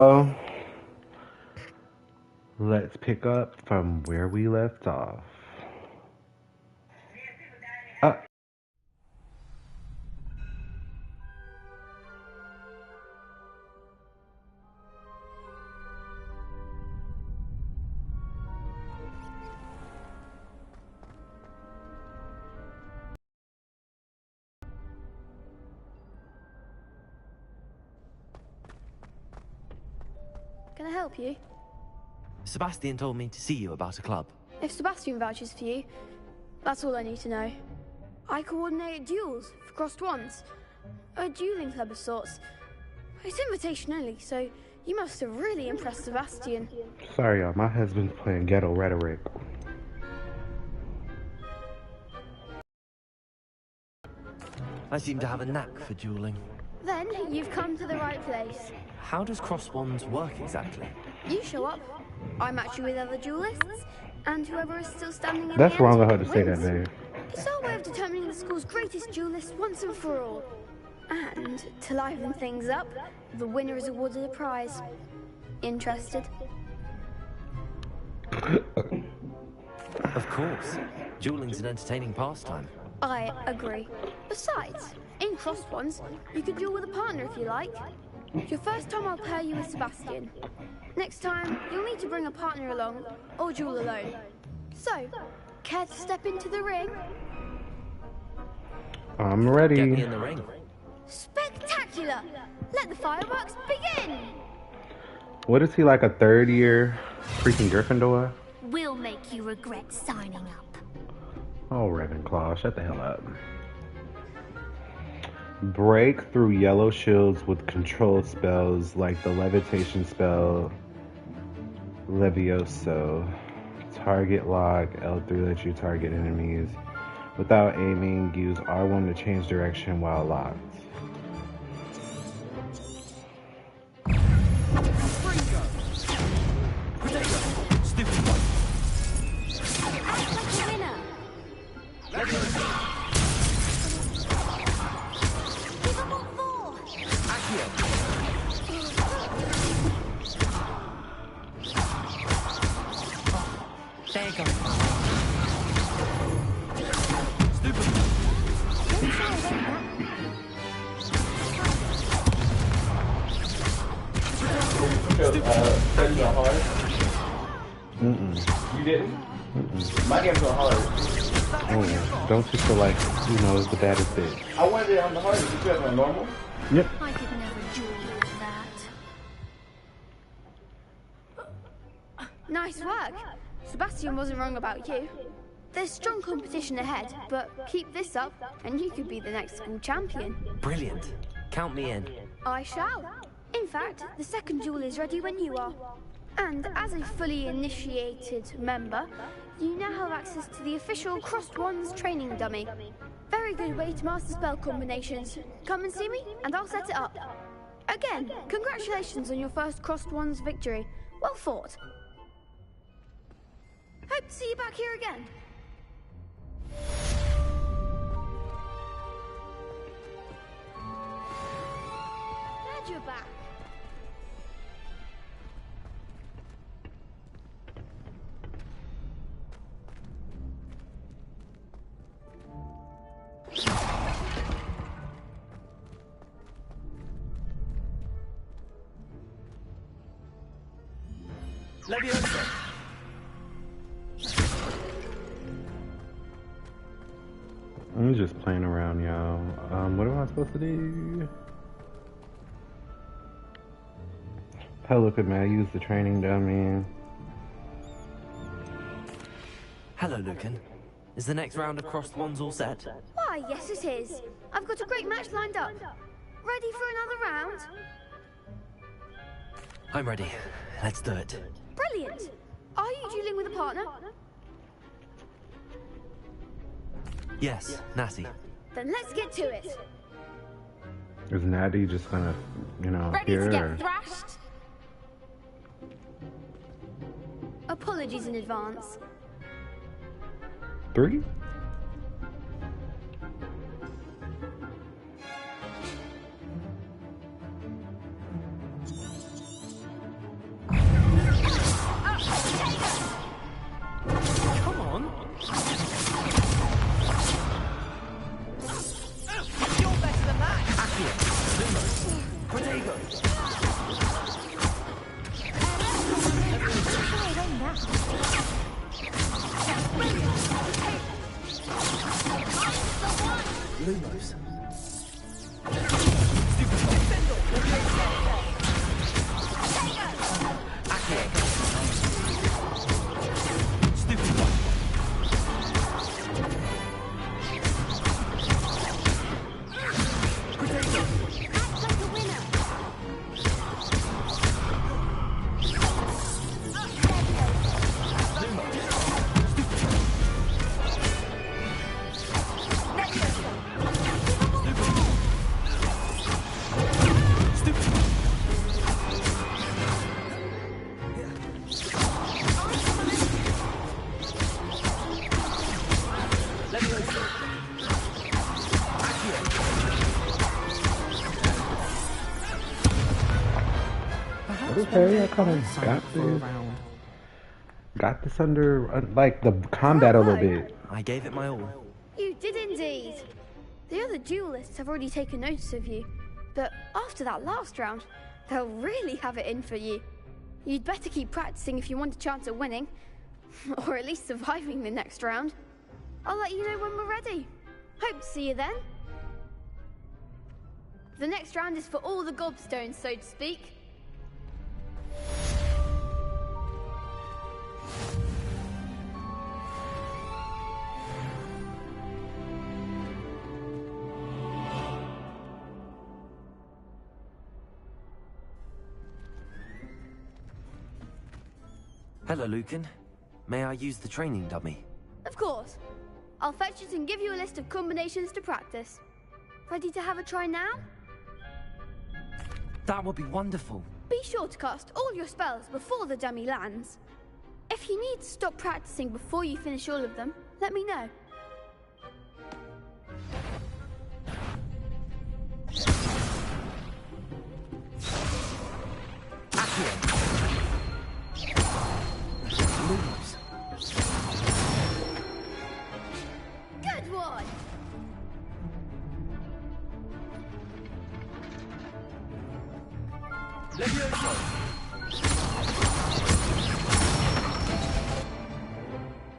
Oh, let's pick up from where we left off. Uh, Can I help you? Sebastian told me to see you about a club. If Sebastian vouches for you, that's all I need to know. I coordinate duels for crossed ones. A dueling club of sorts. It's invitation only, so you must have really impressed Sebastian. Sorry, y'all. My husband's playing ghetto rhetoric. I seem to have a knack for dueling. Then you've come to the right place. How does cross wands work exactly? You show up, I match you with other duelists, and whoever is still standing in That's the end wrong of her to say that wins. name. It's our way of determining the school's greatest duelist once and for all. And to liven things up, the winner is awarded a prize. Interested? Of course. Dueling's an entertaining pastime. I agree. Besides, in crossed ones, you could duel with a partner if you like. Your first time I'll pair you with Sebastian. Next time, you'll need to bring a partner along, or duel alone. So, care to step into the ring? I'm Get ready. me in the ring. Spectacular! Let the fireworks begin! What is he, like a third year freaking Gryffindor? We'll make you regret signing up. Oh, Ravenclaw, shut the hell up. Break through yellow shields with control spells like the levitation spell Levioso. Target lock, L3 lets you target enemies. Without aiming, use R1 to change direction while locked. There you go. You didn't? My games are hard. Oh, don't you feel like, the baddest bitch? I wanted it on the hardest. You guys on normal? Yep. I could never duel like that. Nice work. Sebastian wasn't wrong about you. There's strong competition ahead, but keep this up and you could be the next school champion. Brilliant. Count me in. I shall. In fact, the second duel is ready when you are. And as a fully initiated member, you now have access to the official Crossed Wands training dummy. Very good way to master spell combinations. Come and see me and I'll set it up. Again, congratulations on your first Crossed Wands victory. Well fought. Hope to see you back here again. Glad you're back. Leviosa. I'm just playing around, y'all. What am I supposed to do? Hello, could I use the training dummy? Hello, Lucan. Is the next round of crossed wands all set? Why, yes it is. I've got a great match lined up. Ready for another round? I'm ready. Let's do it. Brilliant. Are you dueling with a partner? Yes, Natty. Then let's get to it. Is Natty just gonna, Ready appear? to Or... get thrashed? Apologies in advance. 3? Okay, I kind of got this under like the combat a little bit. I gave it my all. You did indeed. The other duelists have already taken notice of you, but after that last round, they'll really have it in for you. You'd better keep practicing if you want a chance at winning, or at least surviving the next round. I'll let you know when we're ready. Hope to see you then. The next round is for all the gobstones, so to speak. Hello, Lucan. May I use the training dummy? Of course. I'll fetch it and give you a list of combinations to practice. Ready to have a try now? That would be wonderful. Be sure to cast all your spells before the dummy lands. If you need to stop practicing before you finish all of them, let me know. Good one!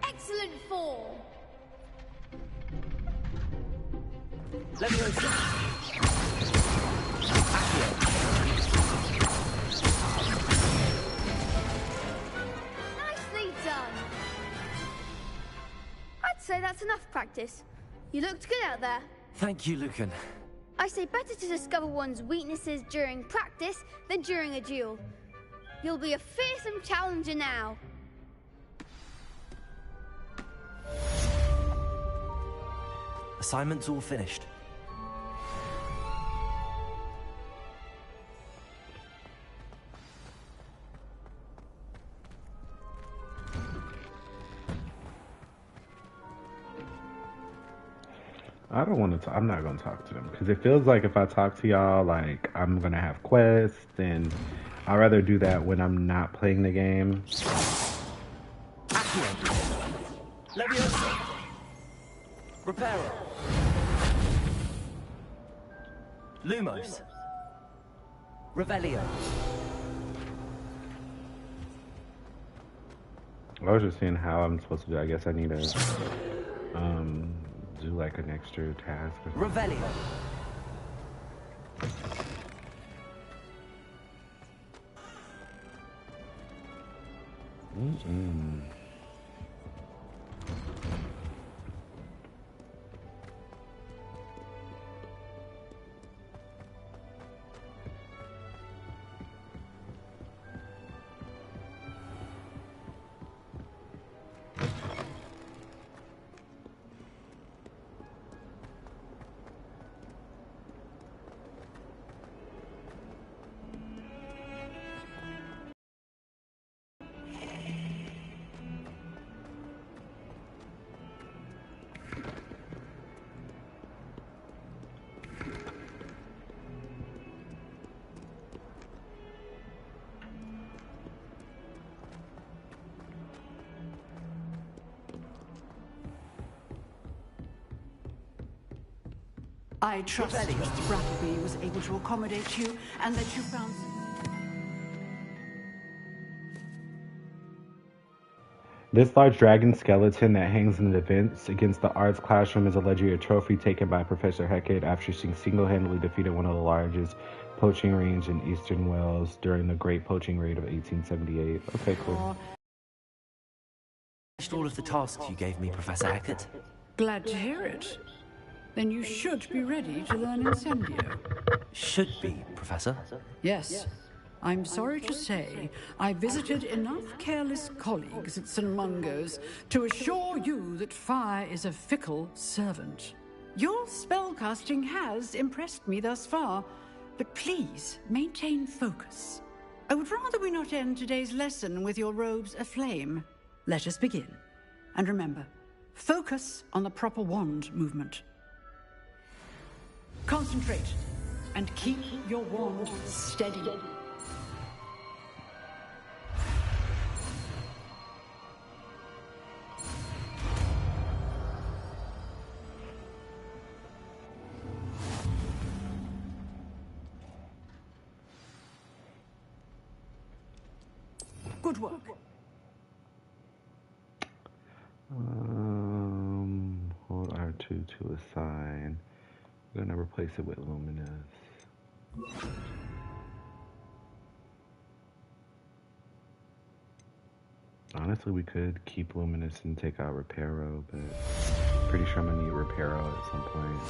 Excellent form! Nicely done! I'd say that's enough practice. You looked good out there. Thank you, Lucan. I say better to discover one's weaknesses during practice than during a duel. You'll be a fearsome challenger now. Assignment's all finished. I don't want to. I'm not gonna talk to them because it feels like if I talk to y'all, like I'm gonna have quests, and I'd rather do that when I'm not playing the game. Reparo. Lumos. Revelio. I was just seeing how I'm supposed to do. I guess I need to do like an extra task. Revelio. I trust that Brattleby was able to accommodate you and that you found... This large dragon skeleton that hangs in the defense against the arts classroom is allegedly a trophy taken by Professor Hecate after she single-handedly defeated one of the largest poaching range in eastern Wales during the Great Poaching Raid of 1878. Okay, cool. Finished all of the tasks you gave me, Professor Hecate. Glad to hear it. Then you should be ready to learn Incendio. Should be, Professor. Yes. I'm sorry to say, I visited enough careless colleagues at St. Mungo's to assure you that fire is a fickle servant. Your spellcasting has impressed me thus far, but please maintain focus. I would rather we not end today's lesson with your robes aflame. Let us begin. And remember, focus on the proper wand movement. Concentrate and keep your wand steady. Good work. Hold R2 to assign. We're gonna replace it with Luminous. Honestly, we could keep Luminous and take out Reparo, but pretty sure I'm gonna need Reparo at some point.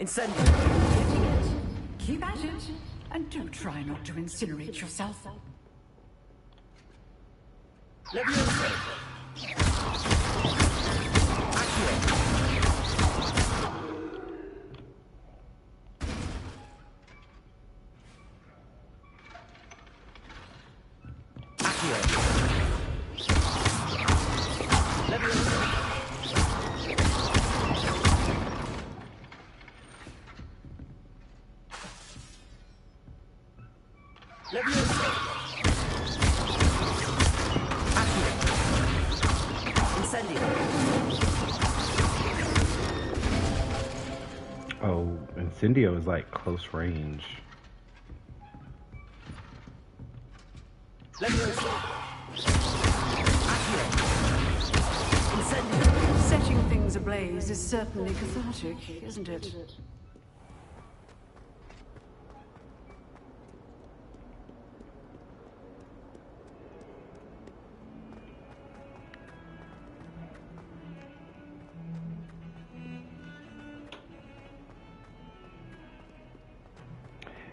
Incendio! Keep at it, and do try not to incinerate yourself. Levioso! Accio! Oh, Incendio is like close range. Setting things ablaze is certainly cathartic, isn't it?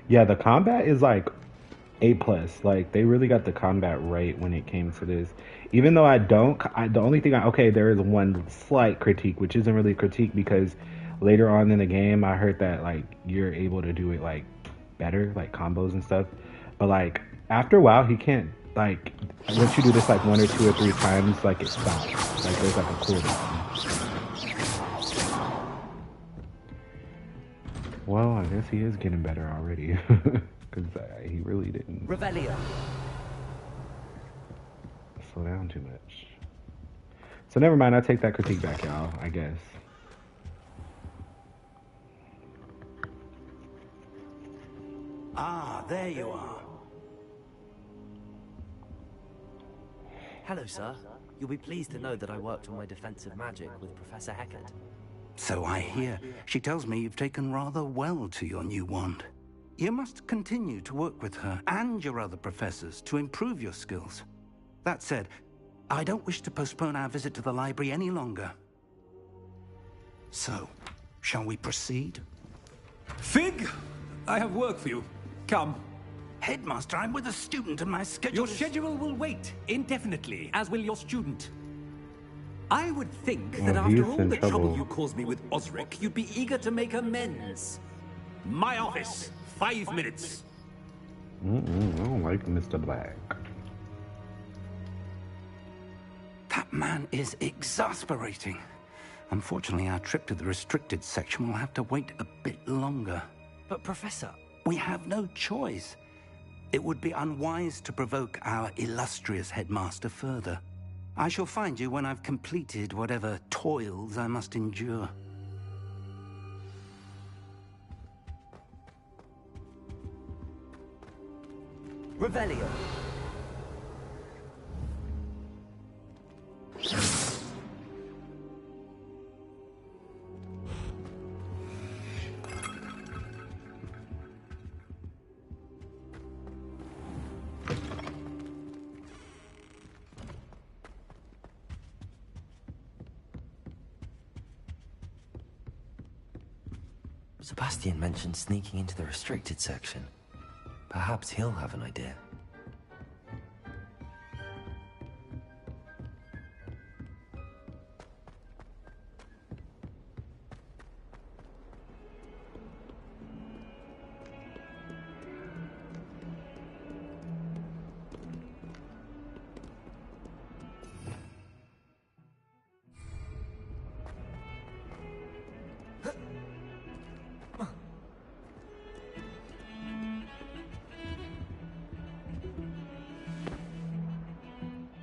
Yeah, the combat is like A+. Like, they really got the combat right when it came to this. Even though the only thing okay, there is one slight critique, which isn't really a critique because later on in the game, I heard that, like, you're able to do it, like, better, like, combos and stuff. But, like, after a while, he can't, like, once you do this, like, 1 or 2 or 3 times, like, it stops. Like, there's, like, a cooldown. Well, I guess he is getting better already. Because he really didn't Revelio. slow down too much. So never mind, I take that critique back, y'all, I guess. Ah, there you are. Hello, sir. You'll be pleased to know that I worked on my defensive magic with Professor Hecat. So I hear. She tells me you've taken rather well to your new wand. You must continue to work with her and your other professors to improve your skills. That said, I don't wish to postpone our visit to the library any longer. So, shall we proceed? Fig, I have work for you. Come. Headmaster, I'm with a student and my schedule Your schedule will wait indefinitely, as will your student. I would think that he's after all in the trouble trouble. you caused me with Osric, you'd be eager to make amends. My office, 5 minutes. I don't like Mr. Black. That man is exasperating. Unfortunately, our trip to the restricted section will have to wait a bit longer. But, Professor... We have no choice. It would be unwise to provoke our illustrious headmaster further. I shall find you when I've completed whatever toils I must endure. Revelio. Sebastian mentioned sneaking into the restricted section. Perhaps he'll have an idea.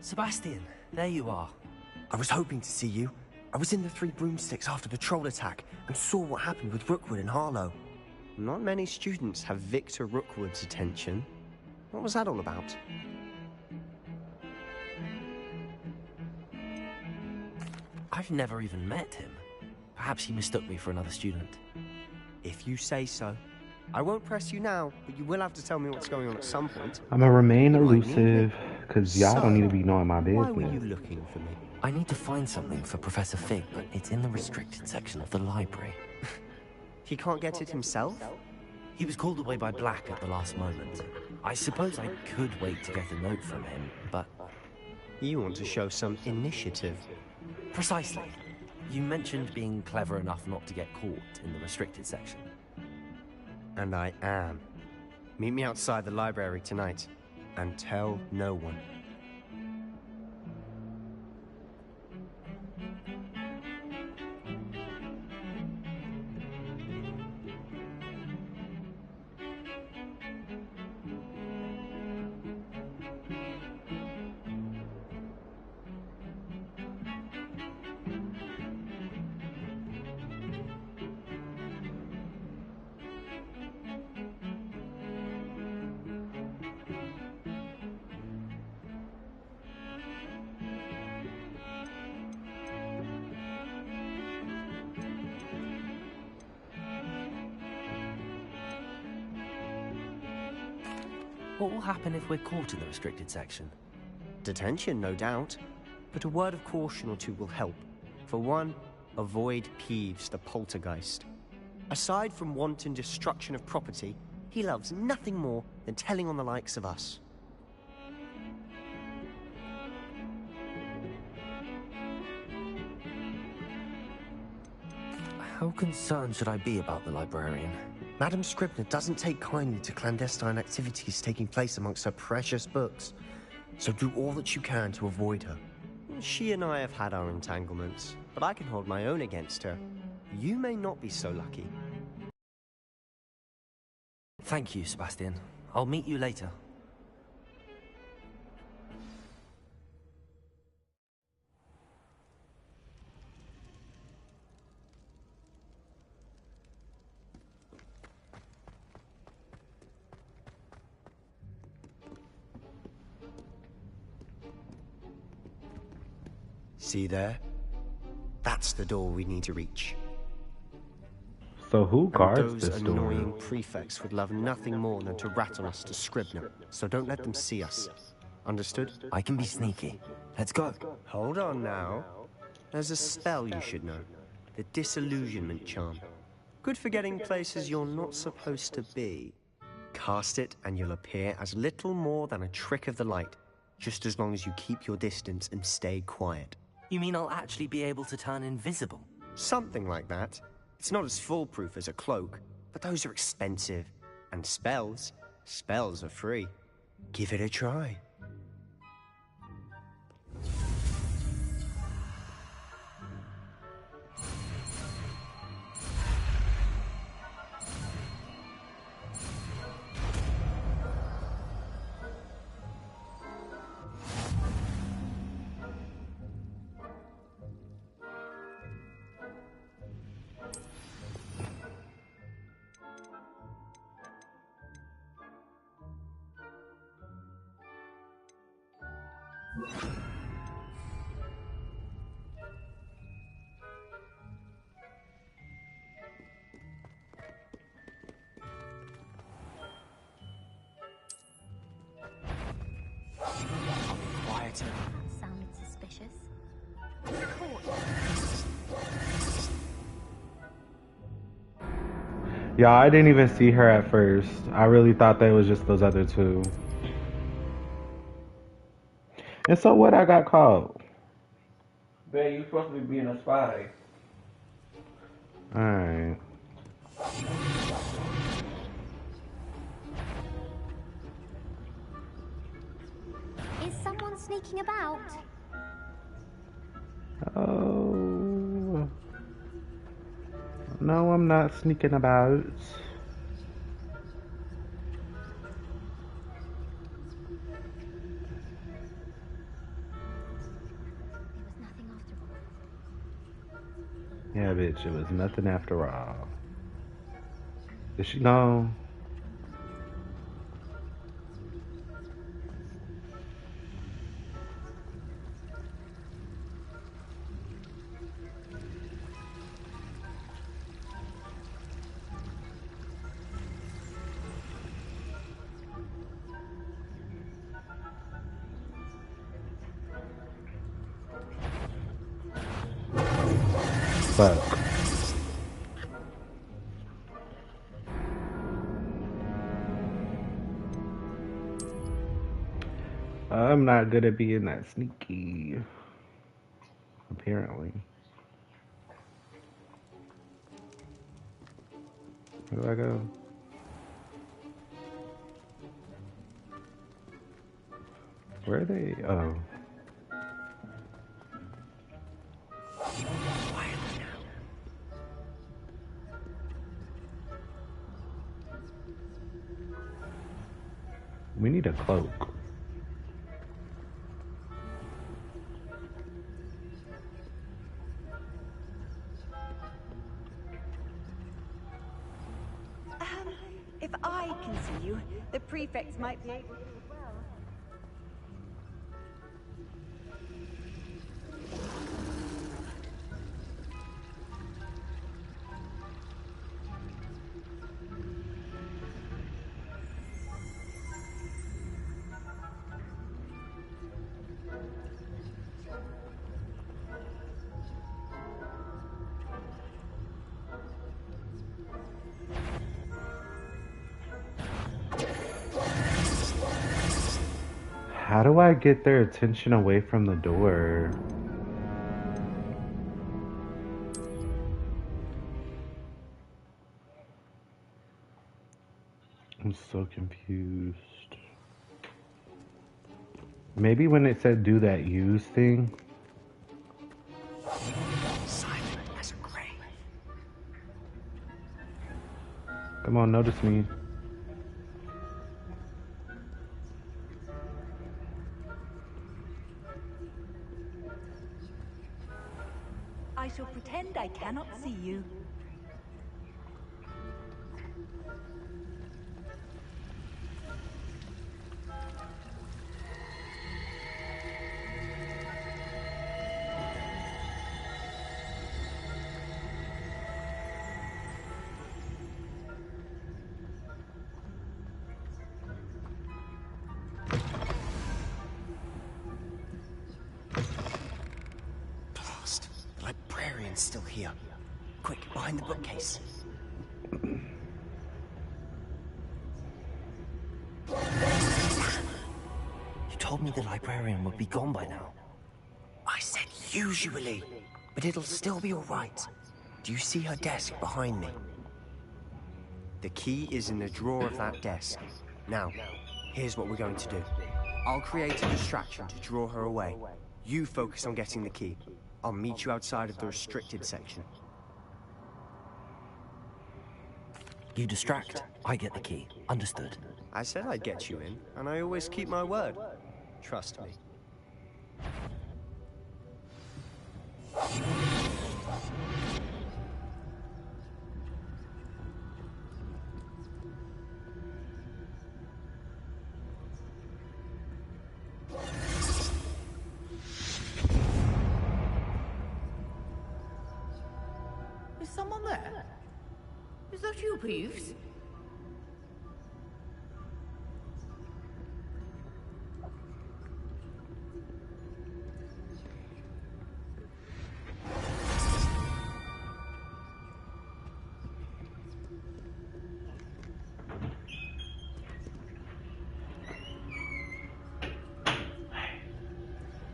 Sebastian, there you are. I was hoping to see you. I was in the Three Broomsticks after the troll attack and saw what happened with Rookwood and Harlow. Not many students have Victor Rookwood's attention. What was that all about? I've never even met him. Perhaps he mistook me for another student. If you say so. I won't press you now, but you will have to tell me what's going on at some point. I'm gonna remain elusive, because y'all don't need to be knowing my business. Why were you looking for me? I need to find something for Professor Fig, but it's in the restricted section of the library. He can't get it himself? He was called away by Black at the last moment. I suppose I could wait to get a note from him, but... You want to show some initiative. Precisely. You mentioned being clever enough not to get caught in the restricted section. And I am. Meet me outside the library tonight, and tell no one. What will happen if we're caught in the restricted section? Detention, no doubt. But a word of caution or two will help. For one, avoid Peeves the poltergeist. Aside from wanton destruction of property, he loves nothing more than telling on the likes of us. How concerned should I be about the librarian? Madam Scribner doesn't take kindly to clandestine activities taking place amongst her precious books, so do all that you can to avoid her. She and I have had our entanglements, but I can hold my own against her. You may not be so lucky. Thank you, Sebastian. I'll meet you later. See there? That's the door we need to reach. So who guards and those this annoying door? prefects would love nothing more than to rat on us to Scribner, so don't let them see us. Understood? I can be sneaky. Let's go. Hold on now. There's a spell you should know. The Disillusionment Charm. Good for getting places you're not supposed to be. Cast it and you'll appear as little more than a trick of the light, just as long as you keep your distance and stay quiet. You mean I'll actually be able to turn invisible? Something like that. It's not as foolproof as a cloak, but those are expensive. And spells are free. Give it a try. Sounded suspicious. Yeah, I didn't even see her at first. I really thought that it was just those other two. And so what? I got caught. Man, you supposed to be being a spy. Alright. Is someone sneaking about? Oh. No, I'm not sneaking about. Yeah, bitch, it was nothing after all. Did she know? Fuck. I'm not good at being that sneaky. Apparently. Where do I go? Where are they? Oh. We need a cloak. If I can see you, the prefects might be able to as well. How do I get their attention away from the door? I'm so confused. Maybe when it said do that use thing. Silent as a grave. Come on, notice me. I shall pretend I cannot see you. Blast. The librarian's still here. Quick, behind the bookcase. You told me the librarian would be gone by now. I said usually, but it'll still be all right. Do you see her desk behind me? The key is in the drawer of that desk. Now, here's what we're going to do. I'll create a distraction to draw her away. You focus on getting the key. I'll meet you outside of the restricted section. You distract, I get the key. Understood. I said I'd get you in, and I always keep my word. Trust me. Is someone there? Is that you, Peeves?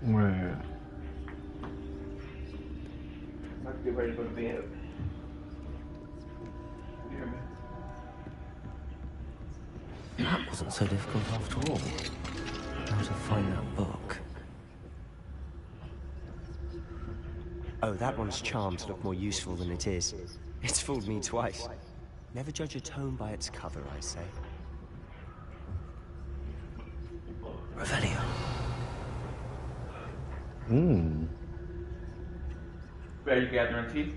Where? Let's get ready to go to bed. You hear me? That wasn't so difficult after all. How to find that book. Oh, that one's charmed to look more useful than it is. It's fooled me twice. Never judge a tome by its cover, I say. Revelio. Are you gathering tea?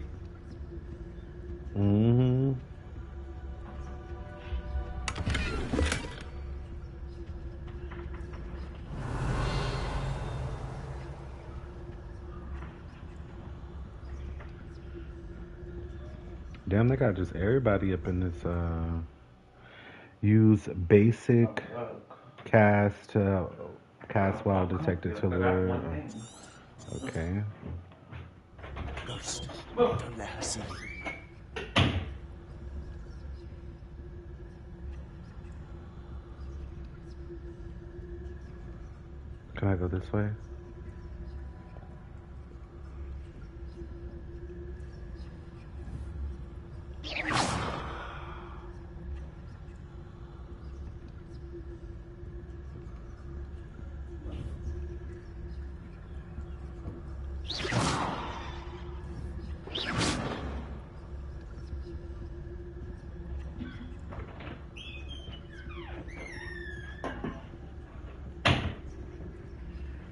Damn, they got just everybody up in this. Use basic cast while detected to lure. Okay. Ghost, don't let her see you. Can I go this way?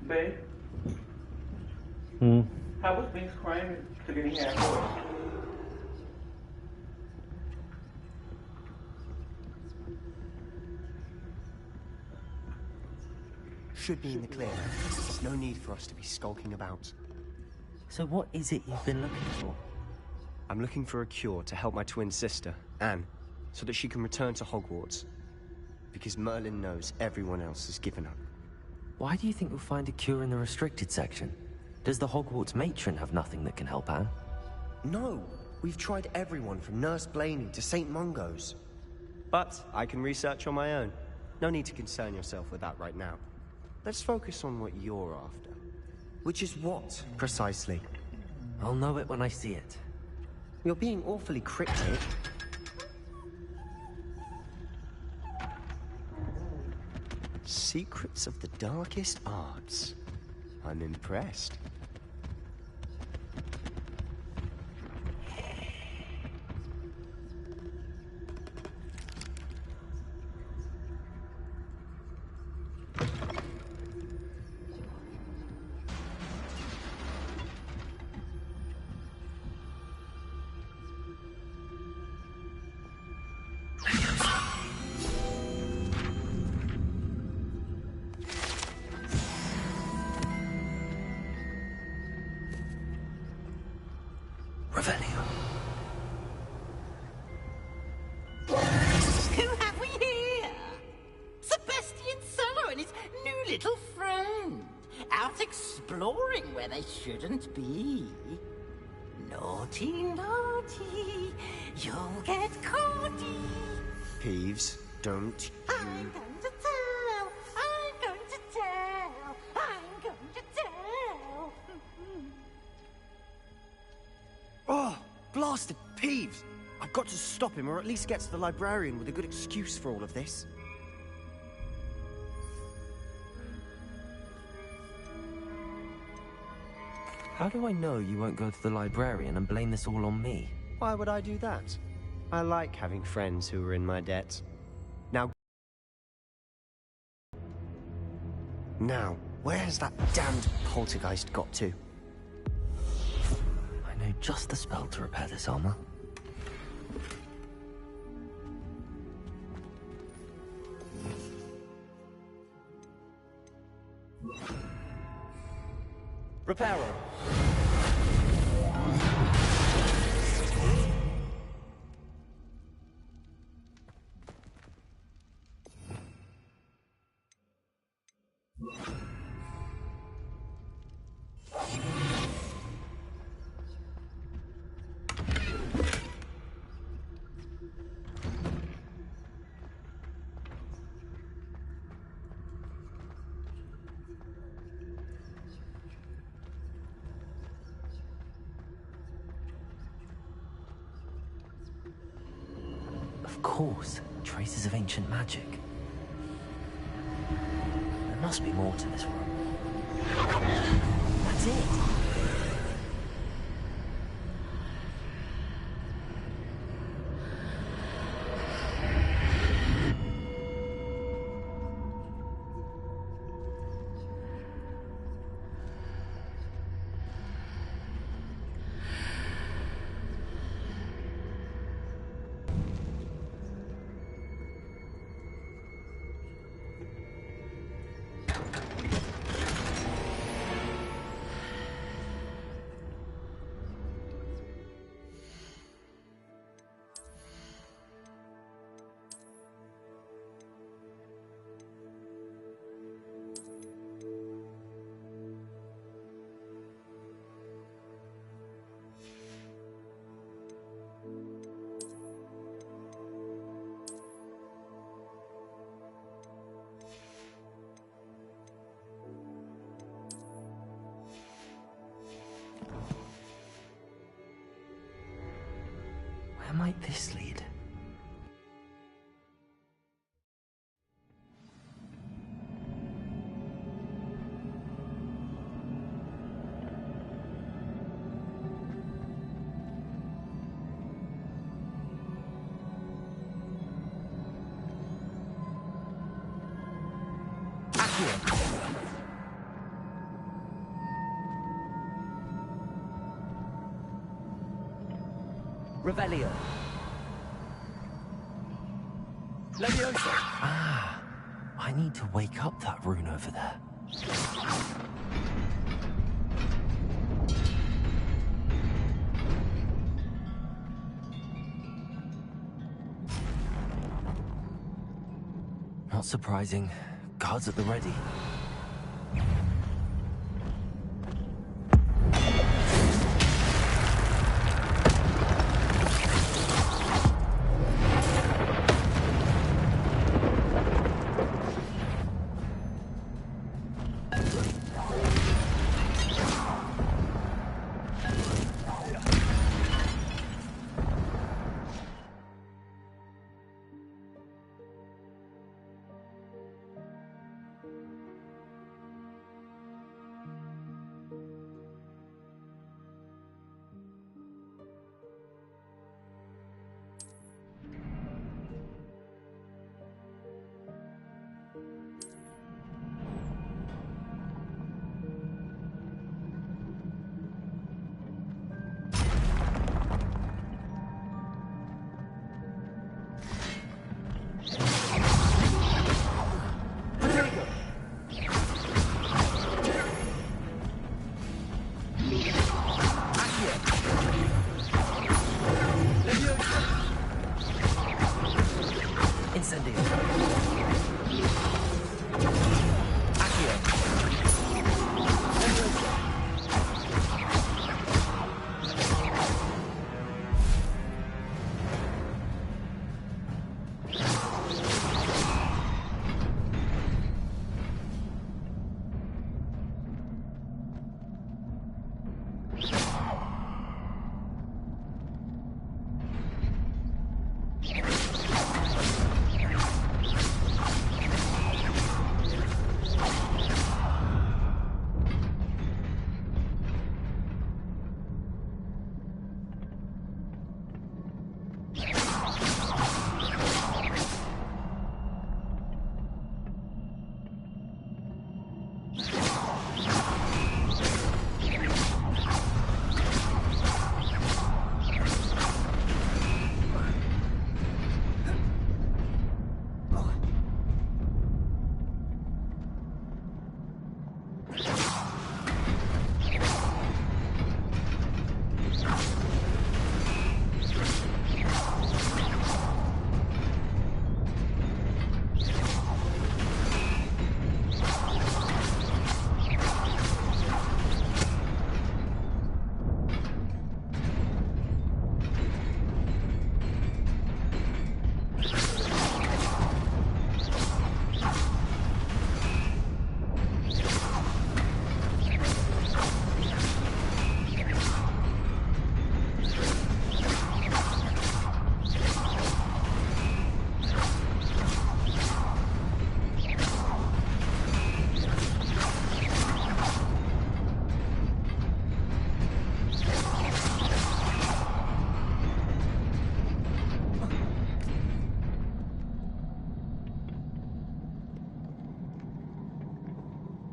Babe, how was Binks crying to getting half voice? Should be in the clear. There's no need for us to be skulking about. So what is it you've been looking for? I'm looking for a cure to help my twin sister, Anne, so that she can return to Hogwarts. Because Merlin knows everyone else has given up. Why do you think you'll find a cure in the restricted section? Does the Hogwarts matron have nothing that can help Anne? No! We've tried everyone from Nurse Blaney to St. Mungo's. But I can research on my own. No need to concern yourself with that right now. Let's focus on what you're after. Which is what, precisely? I'll know it when I see it. You're being awfully cryptic. Secrets of the darkest arts. I'm impressed. Who have we here? Sebastian Solo and his new little friend. Out exploring where they shouldn't be. Naughty, naughty. You'll get caughty. Peeves, don't you... I'm going to tell. I'm going to tell. I'm going to tell. Oh, blasted Peeves! I've got to stop him, or at least get to the librarian with a good excuse for all of this. How do I know you won't go to the librarian and blame this all on me? Why would I do that? I like having friends who are in my debt. Now, where has that damned poltergeist got to? I know just the spell to repair this armor. Reparo. Of course, traces of ancient magic. There must be more to this room. That's it! might this lead? Revelio. Leviosa. Ah, I need to wake up that rune over there. Not surprising. Guards at the ready.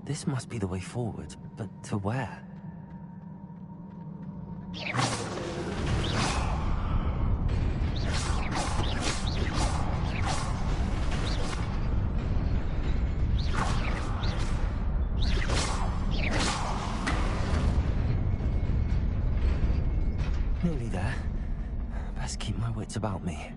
This must be the way forward, but to where? Nearly there. Best keep my wits about me.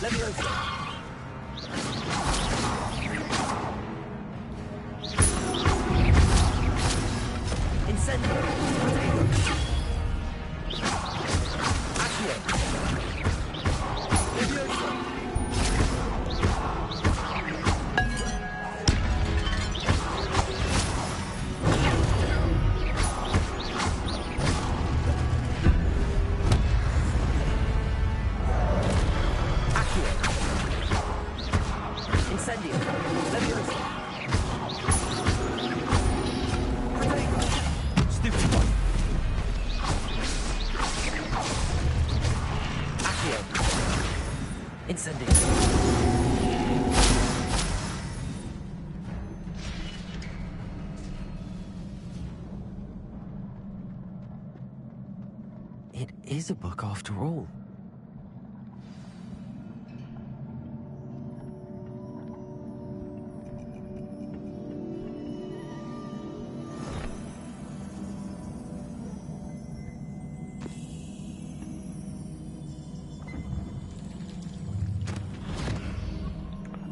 Leviosa. Incendio. Accio. Leviosa. Incendio. Leviosa. Stupefy. Accio. Incendio. It is a book after all.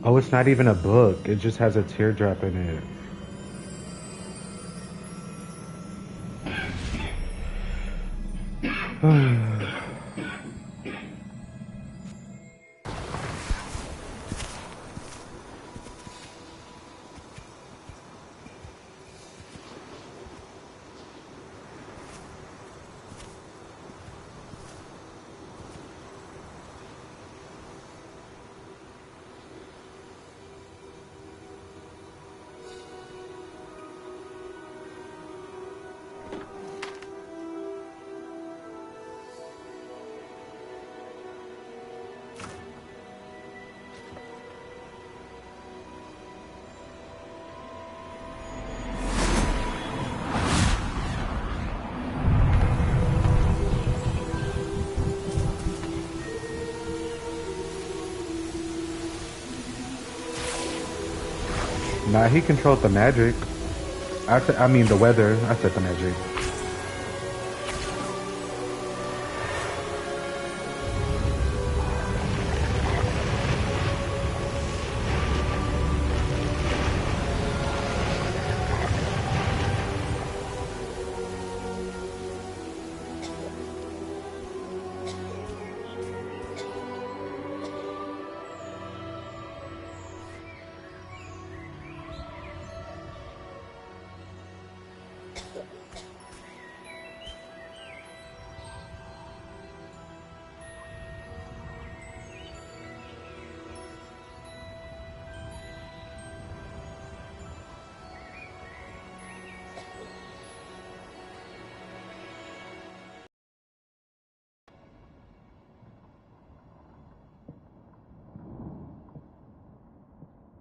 Oh, it's not even a book. It just has a teardrop in it. Nah, he controlled the magic. I mean the weather. I said the magic.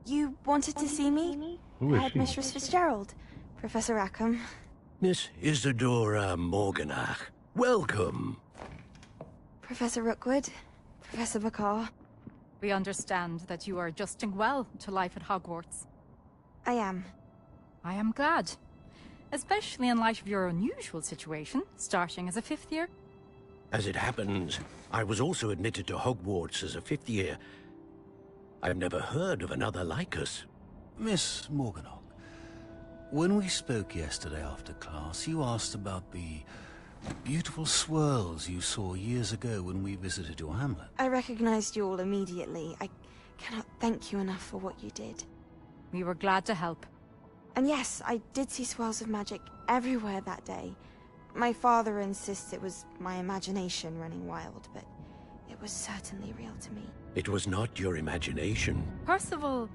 You wanted to see me? Who is she? Headmistress Fitzgerald. Professor Rackham. Miss Isadora Morganach, welcome. Professor Rookwood. Professor Bakar. We understand that you are adjusting well to life at Hogwarts. I am. I am glad. Especially in light of your unusual situation, starting as a 5th year. As it happens, I was also admitted to Hogwarts as a 5th year. I've never heard of another like us. Miss Morganach, when we spoke yesterday after class, you asked about the beautiful swirls you saw years ago when we visited your hamlet. I recognized you all immediately. I cannot thank you enough for what you did. We were glad to help. And yes, I did see swirls of magic everywhere that day. My father insists it was my imagination running wild, but it was certainly real to me. It was not your imagination. Percival,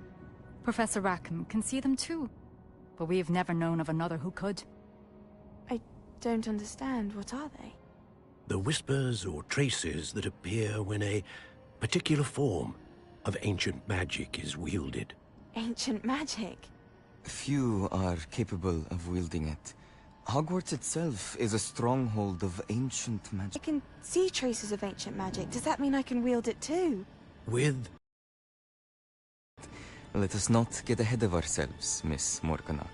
Professor Rackham can see them too. But we have never known of another who could. I don't understand. What are they? The whispers or traces that appear when a particular form of ancient magic is wielded. Ancient magic? Few are capable of wielding it. Hogwarts itself is a stronghold of ancient magic. I can see traces of ancient magic. Does that mean I can wield it too? With? Let us not get ahead of ourselves, Miss Morganach.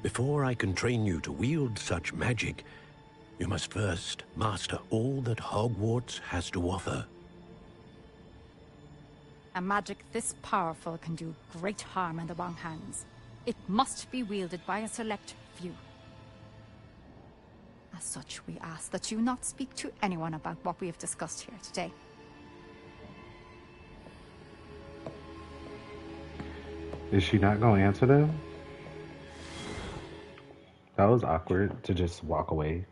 Before I can train you to wield such magic, you must first master all that Hogwarts has to offer. A magic this powerful can do great harm in the wrong hands. It must be wielded by a select few. As such, we ask that you not speak to anyone about what we have discussed here today. Is she not going to answer them? That was awkward to just walk away.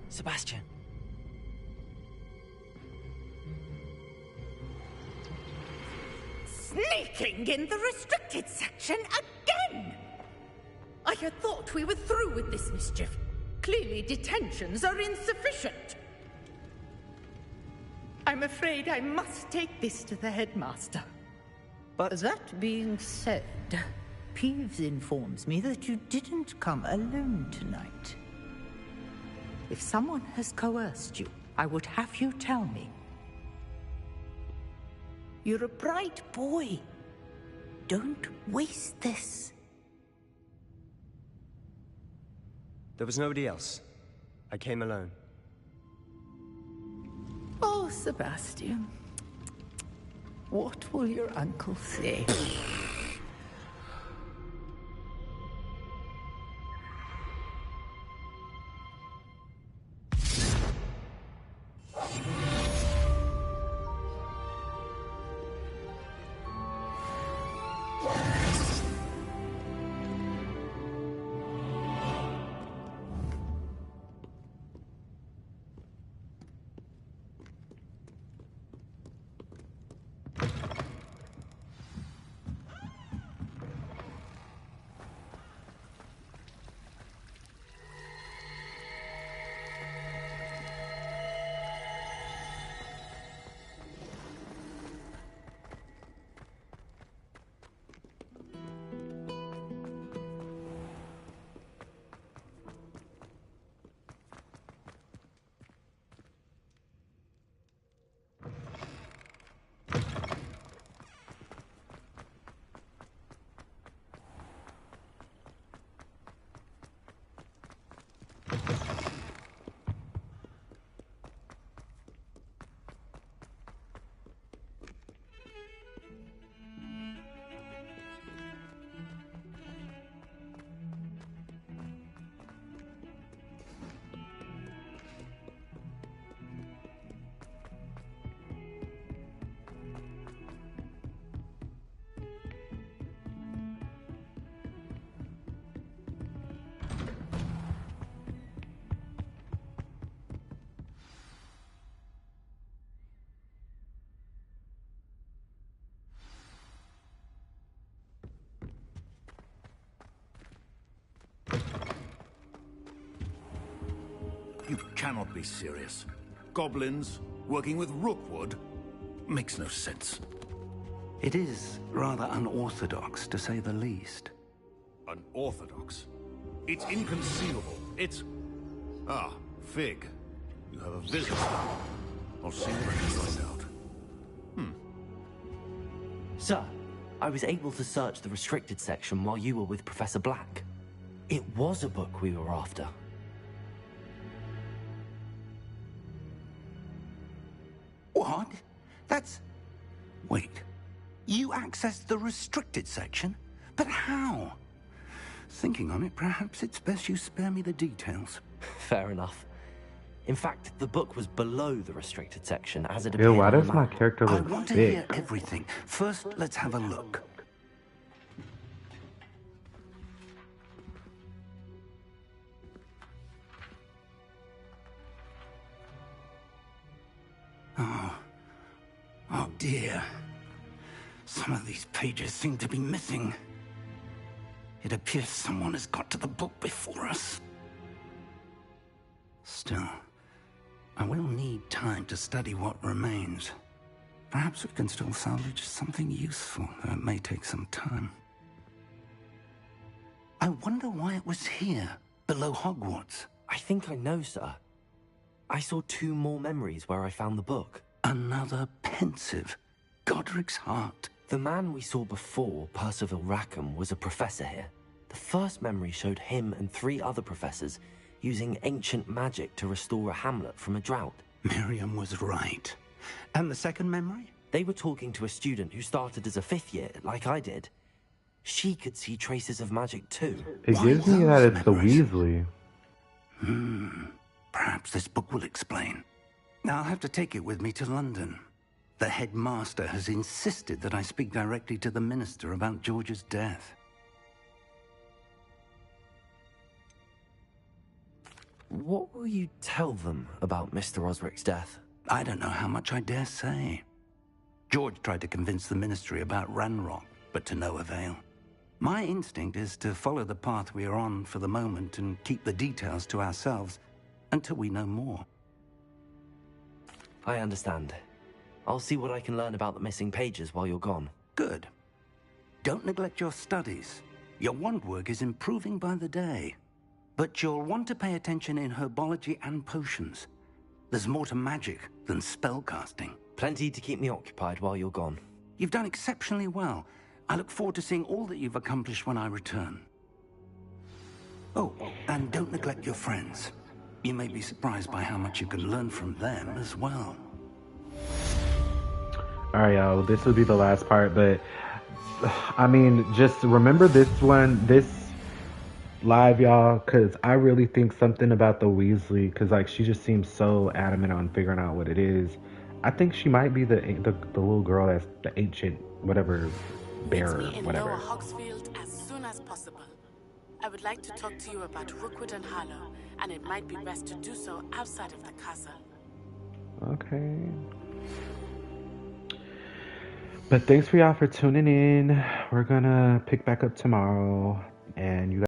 Sebastian. Sneaking in the restricted section again! I had thought we were through with this mischief. Clearly detentions are insufficient. I'm afraid I must take this to the headmaster. But that being said, Peeves informs me that you didn't come alone tonight. If someone has coerced you, I would have you tell me. You're a bright boy. Don't waste this. There was nobody else. I came alone. Oh, Sebastian. What will your uncle say? You cannot be serious. Goblins working with Rookwood makes no sense. It is rather unorthodox, to say the least. Unorthodox? It's inconceivable. It's... Ah, Fig. You have a visitor. I'll see what I can find out. Sir, I was able to search the restricted section while you were with Professor Black. It was a book we were after. What? That's... Wait. You accessed the restricted section? But how? Thinking on it, perhaps it's best you spare me the details. Fair enough. In fact, the book was below the restricted section as it Ew, appeared why on the does my map. character I look want to thick? hear everything. First, let's have a look. Oh dear. Some of these pages seem to be missing. It appears someone has got to the book before us. Still, I will need time to study what remains. Perhaps we can still salvage something useful, though it may take some time. I wonder why it was here, below Hogwarts. I think I know, sir. I saw 2 more memories where I found the book. Another pensive. Godric's heart. The man we saw before, Percival Rackham, was a professor here. The first memory showed him and 3 other professors using ancient magic to restore a hamlet from a drought. Miriam was right. And the second memory? They were talking to a student who started as a 5th year, like I did. She could see traces of magic too. It gives me that it's the Weasley. Perhaps this book will explain. Now I'll have to take it with me to London. The headmaster has insisted that I speak directly to the minister about George's death. What will you tell them about Mr. Osric's death? I don't know how much I dare say. George tried to convince the ministry about Ranrock, but to no avail. My instinct is to follow the path we are on for the moment and keep the details to ourselves until we know more. I understand. I'll see what I can learn about the missing pages while you're gone. Good. Don't neglect your studies. Your wand work is improving by the day. But you'll want to pay attention in herbology and potions. There's more to magic than spellcasting. Plenty to keep me occupied while you're gone. You've done exceptionally well. I look forward to seeing all that you've accomplished when I return. Oh, and don't neglect your friends. You may be surprised by how much you can learn from them as well. Alright, y'all, this would be the last part, but I mean, just remember this live, y'all, because I really think something about the Weasley, because like she just seems so adamant on figuring out what it is. I think she might be the little girl that's the ancient whatever bearer, Meet me in whatever. Lower Hogsfield as soon as possible. I would like to talk to you about Rookwood and Harlow, and it might be best to do so outside of the castle. Okay. But thanks for y'all for tuning in. We're gonna pick back up tomorrow, and you guys